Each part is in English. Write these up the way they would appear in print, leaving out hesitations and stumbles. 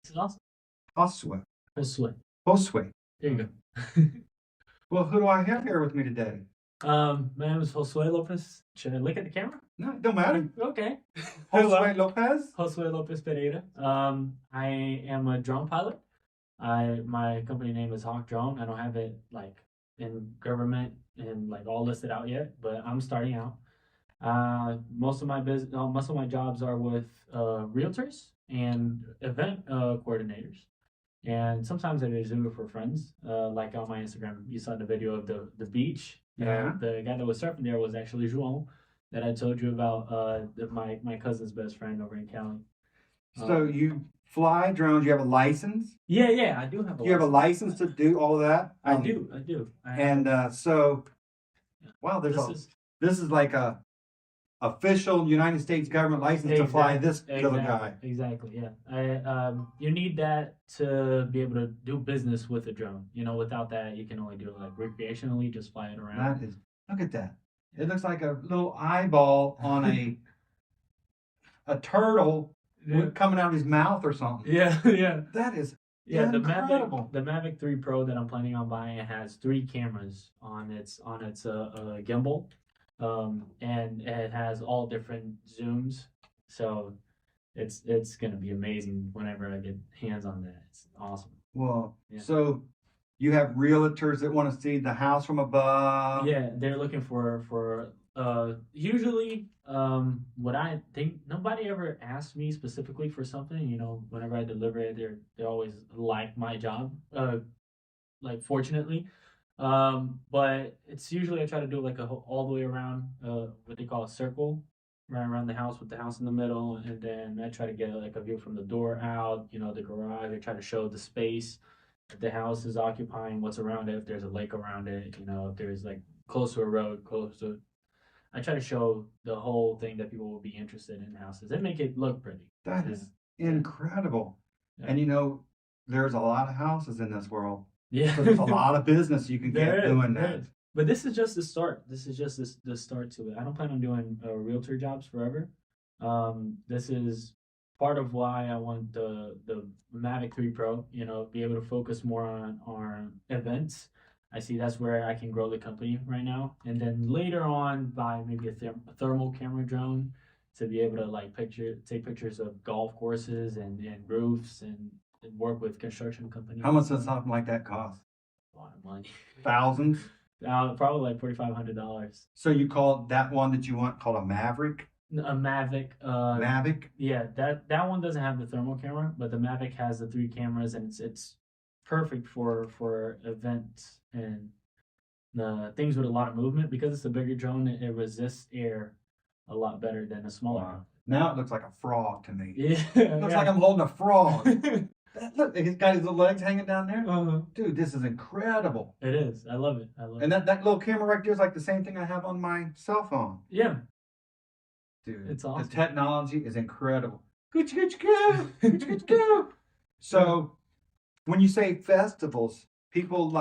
This is awesome. Josue. Josue. Josue. There you go. Well, who do I have here with me today? My name is Josue Lopez. Should I look at the camera? No, it don't matter. Okay. Josue Lopez? Josue Lopez Pereira. I am a drone pilot. My company name is Hawk Drone. I don't have it like in government and like all listed out yet, but I'm starting out. Most of my jobs are with realtors and event coordinators. And sometimes I just do it for friends. Like on my Instagram, you saw the video of the beach. Yeah. The guy that was surfing there was actually João, that I told you about. My cousin's best friend over in Cali. So you fly drones. You have a license. Yeah, I do have. You have a license to do all that. I do. So, wow, this is like a official United States government license to fly this little guy. Exactly. Yeah. You need that to be able to do business with a drone. Without that, you can only do it like recreationally, just fly it around. Look at that. It looks like a little eyeball on a turtle coming out of his mouth or something. Yeah. That is incredible. The Mavic 3 Pro that I'm planning on buying, it has 3 cameras on its gimbal. And it has all different zooms, so it's gonna be amazing whenever I get hands on that. It's awesome. Well, yeah. So you have realtors that want to see the house from above. Yeah, they're looking for usually what I think, nobody ever asked me specifically for something. Whenever I deliver it, they always like my job. Like fortunately. But it's usually I try to do like all the way around what they call a circle, right around the house with the house in the middle, and then I try to get like a view from the door out, the garage. I try to show the space that the house is occupying, what's around it, if there's a lake around it, if there's like close to a road, close to. I try to show the whole thing that people will be interested in houses and make it look pretty. That is incredible. Yeah. And there's a lot of houses in this world. Yeah. So there's a lot of business you can get doing that. But this is just the start. This is just the start to it. I don't plan on doing realtor jobs forever. This is part of why I want the Mavic 3 Pro, be able to focus more on events. I see that's where I can grow the company right now. And then later on, buy maybe a thermal camera drone to be able to take pictures of golf courses and roofs and work with construction companies. How much does something like that cost? A lot of money. Thousands? Probably like $4,500. So you call that one that you want called a Maverick? A Mavic. Mavic? Yeah, that one doesn't have the thermal camera, but the Mavic has the 3 cameras, and it's perfect for events and things with a lot of movement. Because it's a bigger drone, it resists air a lot better than a smaller drone. Now it looks like a frog to me. Yeah, it looks like I'm holding a frog. Look, he's got his little legs hanging down there. Dude, this is incredible. It is. I love it. And that little camera right there is like the same thing I have on my cell phone. Yeah. Dude, it's awesome. The technology is incredible. Go. So, when you say festivals, people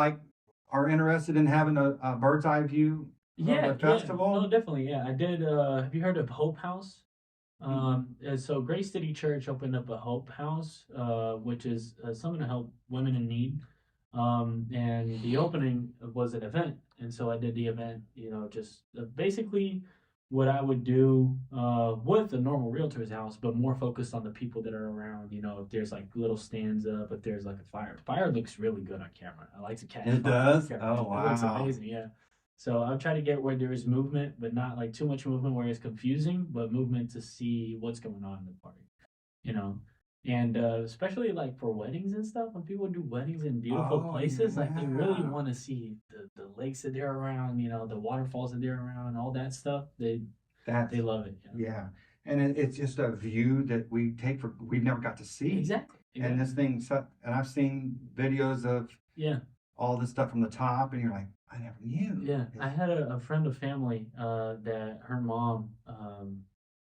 are interested in having a bird's eye view of a festival? Yeah. No, definitely. Yeah, I did. Have you heard of Hope House? So Grace City Church opened up a Hope House, which is something to help women in need. And the opening was an event, and so I did the event. Just basically what I would do with a normal realtor's house, but more focused on the people that are around. If there's like little stands up, if there's like a fire. Fire looks really good on camera. I like to catch. It does. Oh wow, it looks amazing. Yeah. So I'm trying to get where there is movement, but not like too much movement where it's confusing, but movement to see what's going on in the party, And especially like for weddings and stuff, when people do weddings in beautiful places, like they really want to see the lakes that they're around, the waterfalls that they're around, all that stuff. They love it. Yeah. And it's just a view that we've never got to see. Exactly. And this thing, and I've seen videos of all this stuff from the top, and you're like, I never knew. Yeah, I had a friend of family that her mom.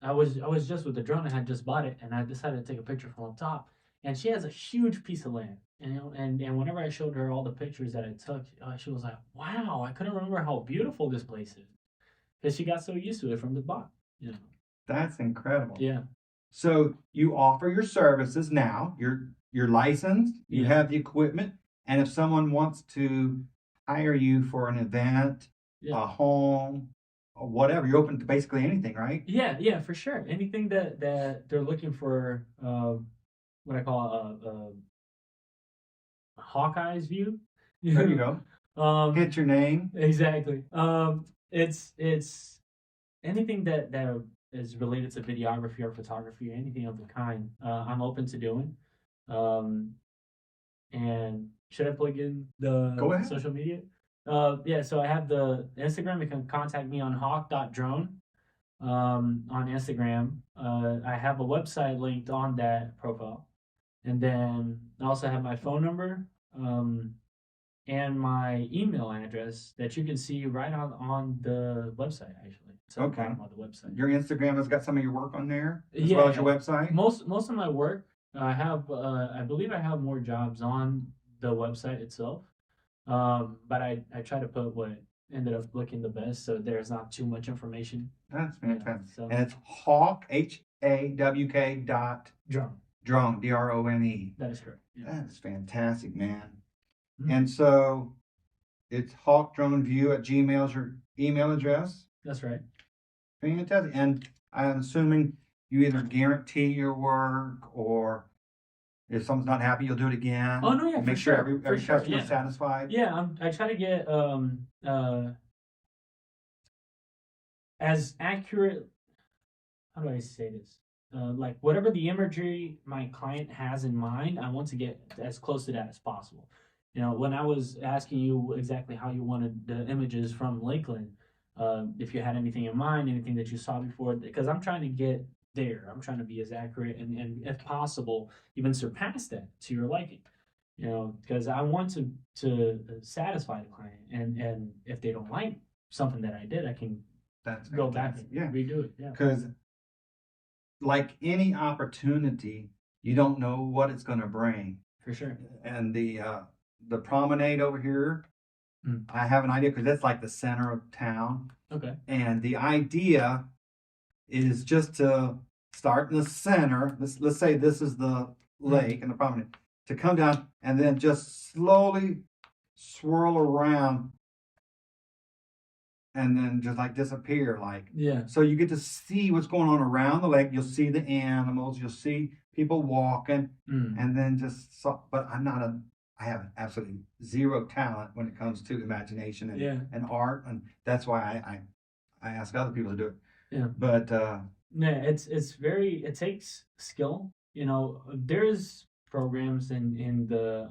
I was just with the drone. I had just bought it, and I decided to take a picture from up top. And she has a huge piece of land, and whenever I showed her all the pictures that I took, she was like, "Wow, I couldn't remember how beautiful this place is," because she got so used to it from the bottom. That's incredible. Yeah. So you offer your services now. You're licensed. You Yeah. have the equipment, and if someone wants to hire you for an event, Yeah. a home, or whatever, you're open to basically anything, right? Yeah, for sure. Anything that they're looking for, what I call a Hawkeye's view. There you go. um, Hit your name. exactly. It's anything that is related to videography or photography, or anything of the kind. I'm open to doing. Um, and should I plug in Go the ahead. social media? Yeah. So I have the Instagram. You can contact me on hawk.drone on Instagram. I have a website linked on that profile. And then I also have my phone number and my email address that you can see right on the website, actually. It's on the Okay. bottom of the website. Your Instagram has got some of your work on there, as Yeah, well as your website. most of my work, I have, I believe I have more jobs on the website itself. But I try to put what ended up looking the best, so there's not too much information. That's Yeah, fantastic. so And it's Hawk HAWK dot drone. drone DRONE. That is correct. Yeah. That's fantastic, man. Mhm. And so it's hawkdroneview@gmail's your email address. That's right. Fantastic. And I'm assuming you either guarantee your work, or if someone's not happy, you'll do it again. Oh no, yeah, And for make sure sure, every for sure. customer's Yeah, satisfied. yeah. I try to get as accurate. How do I say this? Like whatever the imagery my client has in mind, I want to get as close to that as possible. You know, when I was asking you exactly how you wanted the images from Lakeland, if you had anything in mind, anything that you saw before, because I'm trying to get there. I'm trying to be as accurate and if possible, even surpass that to your liking. You know, because I want to satisfy the client, and if they don't like something that I did, I can That's go back fantastic. and Yeah. redo it. Yeah, Because like any opportunity, you don't know what it's going to bring. for sure. And the promenade over here, Mm. I have an idea, because that's like the center of town. Okay. And the idea is just to start in the center. Let's say this is the lake and the promenade, to come down and then just slowly swirl around, and then just like disappear, like. Yeah. So you get to see what's going on around the lake. You'll see the animals, you'll see people walking, and then just so, but I have absolutely zero talent when it comes to imagination and art, and that's why I ask other people to do it. Yeah. But Yeah, it takes skill. You know, there's programs in the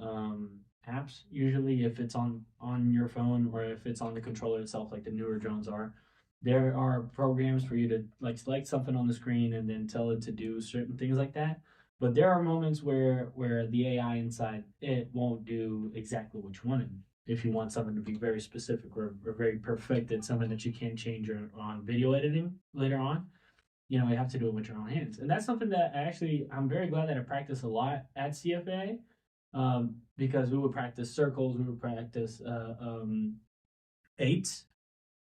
apps, usually if it's on your phone or if it's on the controller itself, like the newer drones are. There are programs for you to like select something on the screen and then tell it to do certain things like that. But there are moments where the AI inside it won't do exactly what you wanted. If you want something to be very specific or very perfected, something that you can't change on video editing later on, you know, you have to do it with your own hands. And that's something that I'm very glad that I practice a lot at CFAA, because we would practice circles, we would practice eights,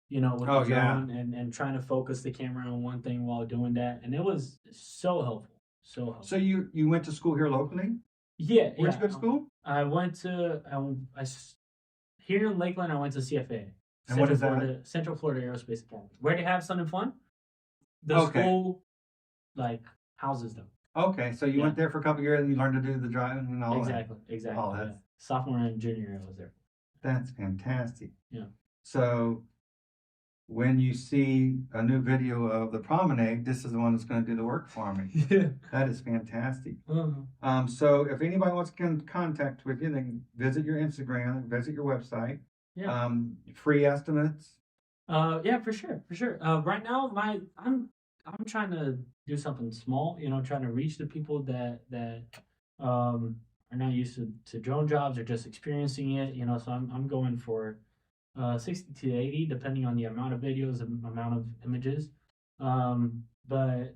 you know, with the drone and trying to focus the camera on one thing while doing that. And it was so helpful. So helpful. So you went to school here locally? Yeah. Where'd you go to school? I went to, here in Lakeland, I went to CFAA. And what is that? Central Florida Aerospace Academy. Where they have something fun? The school, like, houses them. Okay, so you went there for a couple of years and you learned to do the driving and all that. Exactly. Oh, that's Sophomore and junior year, I was there. That's fantastic. Yeah. So when you see a new video of the promenade, this is the one that's going to do the work for me. Yeah. That is fantastic. Uh-huh. So if anybody wants to get in contact with you, they can visit your Instagram, visit your website. Yeah. Free estimates. Yeah, for sure. Right now, I'm trying to do something small. You know, trying to reach the people that are not used to drone jobs or just experiencing it. You know, so I'm going for 60 to 80, depending on the amount of videos and amount of images. But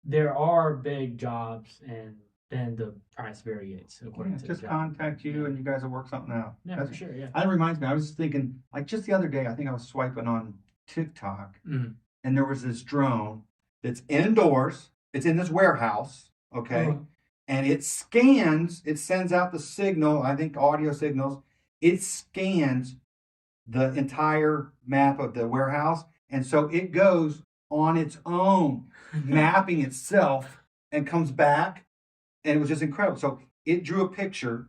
there are big jobs, and then the price varies according to just the job. contact you and you guys will work something out. Yeah, for sure. Yeah. That reminds me, I was thinking, like just the other day, I think I was swiping on TikTok, and there was this drone that's indoors. it's in this warehouse, okay, Uh-huh. and it scans, it sends out the signal, I think audio signals, it scans the entire map of the warehouse, and so it goes on its own, mapping itself, and comes back, and it was just incredible. So it drew a picture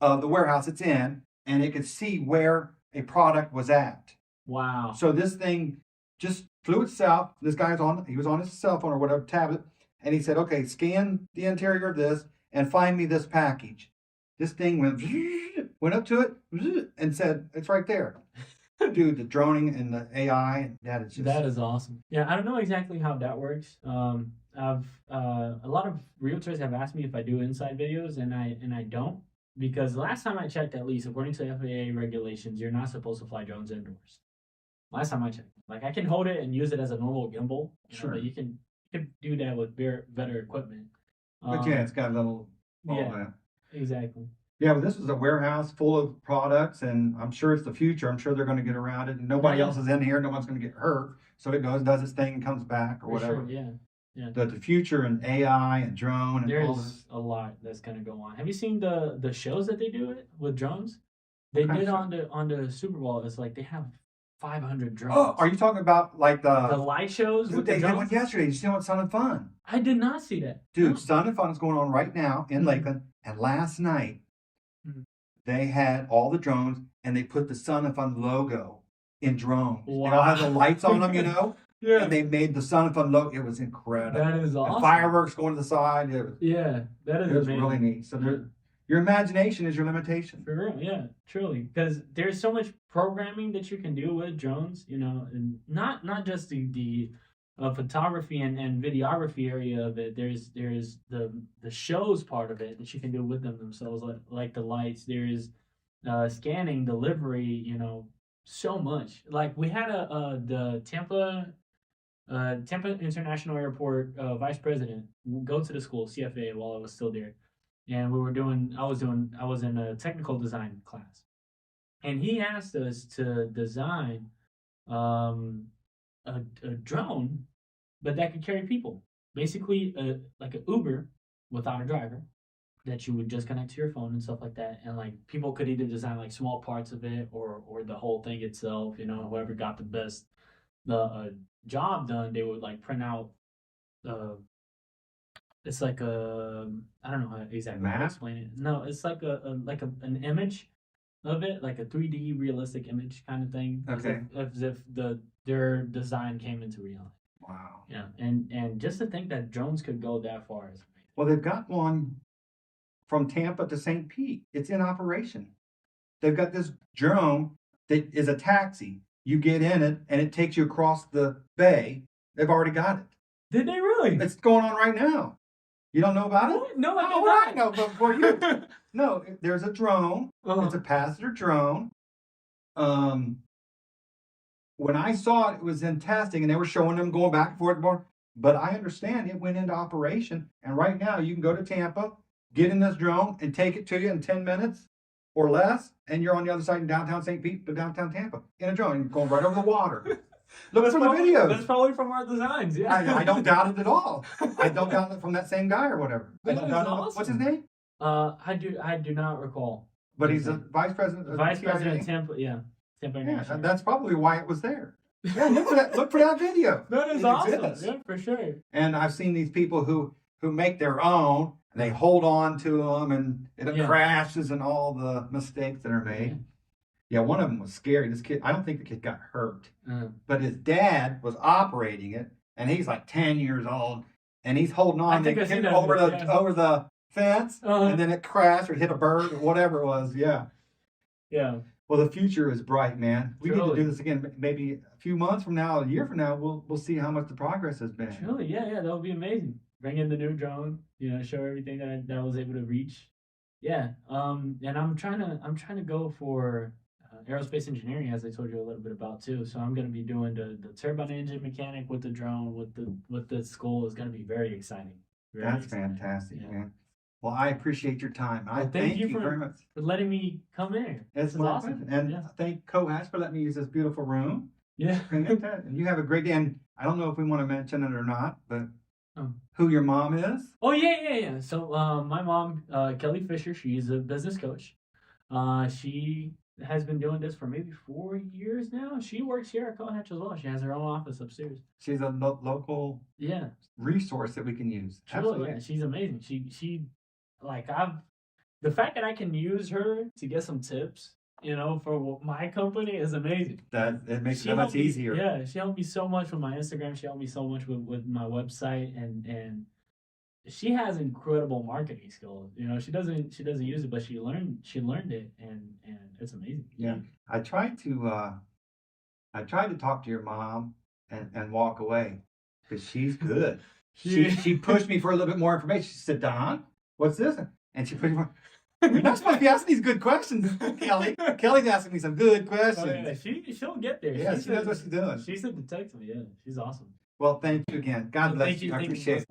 of the warehouse it's in, and it could see where a product was at. Wow. So this thing just flew itself. This guy's on, he was on his cell phone or whatever, tablet, and he said, okay, scan the interior of this and find me this package. This thing went up to it and said, it's right there. Dude, the droning and the AI, and that is just. That is awesome. Yeah, I don't know exactly how that works. I've a lot of realtors have asked me if I do inside videos, and I don't, because the last time I checked, at least according to FAA regulations, you're not supposed to fly drones indoors. Last time I checked, like I can hold it and use it as a normal gimbal, Sure. but you can do that with better equipment. But yeah, it's got a little all Yeah, that. exactly. Yeah, but this is a warehouse full of products, and I'm sure it's the future. I'm sure they're going to get around it, and nobody Yeah. else is in here. No one's going to get hurt. So it goes, does its thing, and comes back, or For whatever. sure, yeah. Yeah. The future and AI and drone and all this. There's a lot that's gonna go on. Have you seen the shows that they do it with drones? They kind did of on the Super Bowl. It's like they have 500 Oh, drones. are you talking about like The light shows Dude, with the they did one drones? yesterday. You see what's Sun and Fun? I did not see that. Dude, No. Sun and Fun is going on right now in Mhm. Lakeland. And last night, Mhm. they had all the drones and they put the Sun and Fun logo in drones. They all Wow. have the lights on them, you know? Yeah. And they made the Sun and Fun logo. It was incredible. That is And awesome. fireworks going to the side. Yeah, that is It was amazing. really neat. So Yeah. your imagination is your limitation. For real, yeah, truly, because there's so much programming that you can do with drones, and not just the photography and videography area of it. There's the shows part of it that you can do with them themselves, like the lights. There's scanning, delivery, so much. Like we had the Tampa International Airport vice president go to the school CFAA while I was still there, and I was in a technical design class, and he asked us to design a drone, but that could carry people, basically like an Uber without a driver that you would just connect to your phone and stuff like that, and like people could either design like small parts of it or the whole thing itself. Whoever got the best the job done, they would like print out. It's like I don't know how exactly how to Map? explain it. No, it's like an image of it, like a 3D realistic image kind of thing. Okay. As if their design came into reality. Wow. Yeah, and just to think that drones could go that far is amazing. Well, they've got one from Tampa to St. Pete. It's in operation. They've got this drone that is a taxi. You get in it, and it takes you across the bay. They've already got it. Did they really? It's going on right now. You don't know about it? No, I How did would I not. know before you? No, there's a drone. Uh-huh. It's a passenger drone. When I saw it, it was in testing, and they were showing them going back and forth more. But I understand it went into operation, and right now you can go to Tampa, get in this drone, and take it to you in 10 minutes or less, and you're on the other side in downtown St. Pete to downtown Tampa in a drone. You're going right over the water. Look for the videos. That's probably from our designs. Yeah, I don't doubt it at all. I don't doubt it from that same guy or whatever. I That don't is doubt it. awesome. What's his name? I do not recall. But he's a vice president. Of Vice CIA. President of Tampa. Yeah, Tampa Yeah, International. that's probably why it was there. Yeah, look for that video. That is It awesome. exists. Yeah, for sure. And I've seen these people who make their own, and they hold on to them, and it Yeah. crashes, and all the mistakes that are made. Yeah, one of them was scary. This kid, I don't think the kid got hurt, but his dad was operating it, and he's like 10 years old, and he's holding on. I think I've seen that over video, the yeah. over the fence, Uh-huh. and then it crashed or hit a bird or whatever it was. Yeah. Yeah. Well, the future is bright, man. We need to Truly. do this again. Maybe a few months from now, a year from now, we'll see how much the progress has been. Truly, yeah, that would be amazing. Bring in the new drone, show everything that I was able to reach. Yeah. And I'm trying to go for aerospace engineering, as I told you a little bit about too. So I'm going to be doing the turbine engine mechanic with the drone with the school. Is going to be very exciting. Very That's exciting. fantastic, Yeah. man. Well, I appreciate your time. I Well, thank you very much. for letting me come in. It's This is my awesome. pleasure. And yeah. thank Coash for letting me use this beautiful room. Yeah. And you have a great day. And I don't know if we want to mention it or not, but Oh. who your mom is? Oh yeah. So my mom, Kelly Fisher, she's a business coach. She has been doing this for maybe 4 years now. She works here at Conehatch as well. She has her own office upstairs. She's a local resource that we can use. Absolutely. Yeah, she's amazing. She like the fact that I can use her to get some tips, for my company is amazing. That it makes it much easier. Yeah, she helped me so much with my Instagram. She helped me so much with my website, and she has incredible marketing skills. She doesn't use it, but she learned it, and it's amazing. Yeah, I tried to talk to your mom and walk away because she's good. She pushed me for a little bit more information. She said, "Don, what's this?" And she pushed me. You're not supposed to be asking these good questions, Kelly. Kelly's asking me some good questions. Oh, yeah. She'll get there. Yeah, she knows what she's doing. She said to text me. Yeah, she's awesome. Well, thank you again. God bless you. I appreciate it.